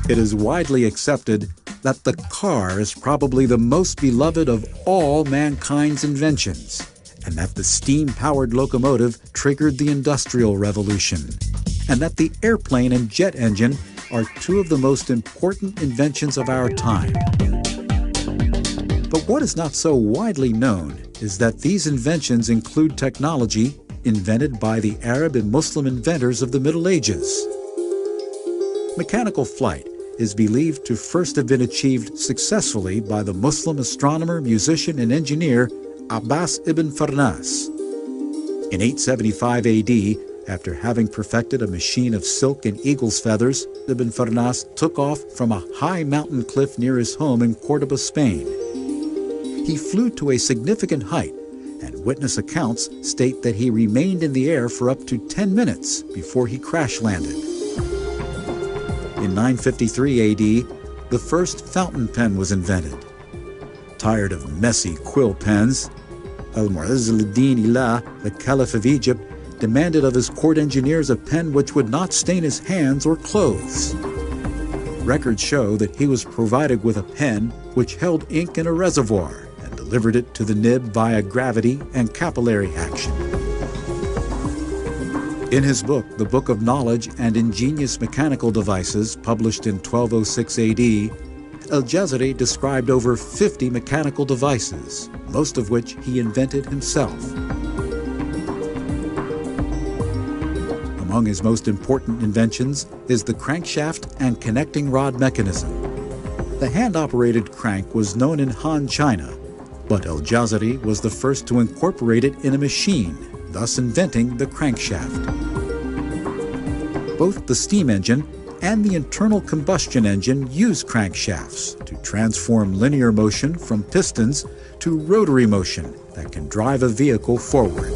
It is widely accepted that the car is probably the most beloved of all mankind's inventions, and that the steam-powered locomotive triggered the Industrial Revolution, and that the airplane and jet engine are two of the most important inventions of our time. But what is not so widely known is that these inventions include technology invented by the Arab and Muslim inventors of the Middle Ages. Mechanical flight is believed to first have been achieved successfully by the Muslim astronomer, musician, and engineer Abbas ibn Farnas. In 875 AD, after having perfected a machine of silk and eagle's feathers, Ibn Farnas took off from a high mountain cliff near his home in Cordoba, Spain. He flew to a significant height, and witness accounts state that he remained in the air for up to 10 minutes before he crash-landed. In 953 AD, the first fountain pen was invented. Tired of messy quill pens, Al-Mu'izz al-Din Ilah, the Caliph of Egypt, demanded of his court engineers a pen which would not stain his hands or clothes. Records show that he was provided with a pen which held ink in a reservoir and delivered it to the nib via gravity and capillary action. In his book, The Book of Knowledge and Ingenious Mechanical Devices, published in 1206 AD, Al-Jazari described over 50 mechanical devices, most of which he invented himself. Among his most important inventions is the crankshaft and connecting rod mechanism. The hand-operated crank was known in Han China, but Al-Jazari was the first to incorporate it in a machine, thus inventing the crankshaft. Both the steam engine and the internal combustion engine use crankshafts to transform linear motion from pistons to rotary motion that can drive a vehicle forward.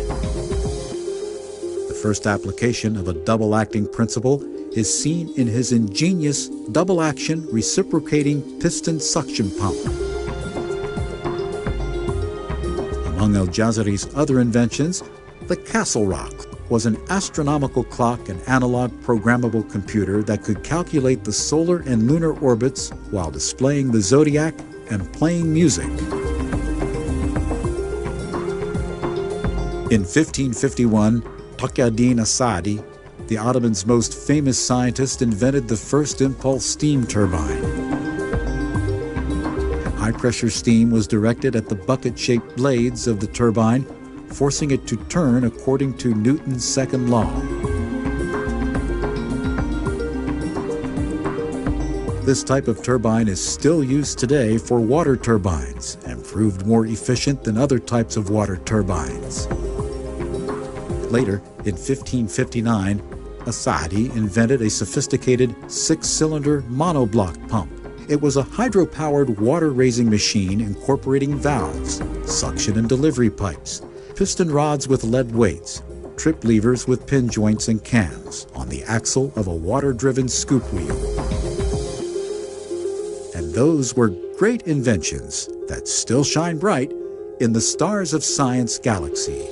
The first application of a double-acting principle is seen in his ingenious double-action reciprocating piston suction pump. Among Al-Jazari's other inventions, the Castle Rock was an astronomical clock and analog programmable computer that could calculate the solar and lunar orbits while displaying the zodiac and playing music. In 1551, Taqiyuddin as-Sa'di, the Ottomans' most famous scientist, invented the first impulse steam turbine. High-pressure steam was directed at the bucket-shaped blades of the turbine, forcing it to turn according to Newton's second law. This type of turbine is still used today for water turbines and proved more efficient than other types of water turbines. Later, in 1559, as-Sa'di invented a sophisticated 6-cylinder monoblock pump. It was a hydro-powered water-raising machine incorporating valves, suction and delivery pipes, piston rods with lead weights, trip levers with pin joints and cams on the axle of a water-driven scoop wheel. And those were great inventions that still shine bright in the stars of science galaxy.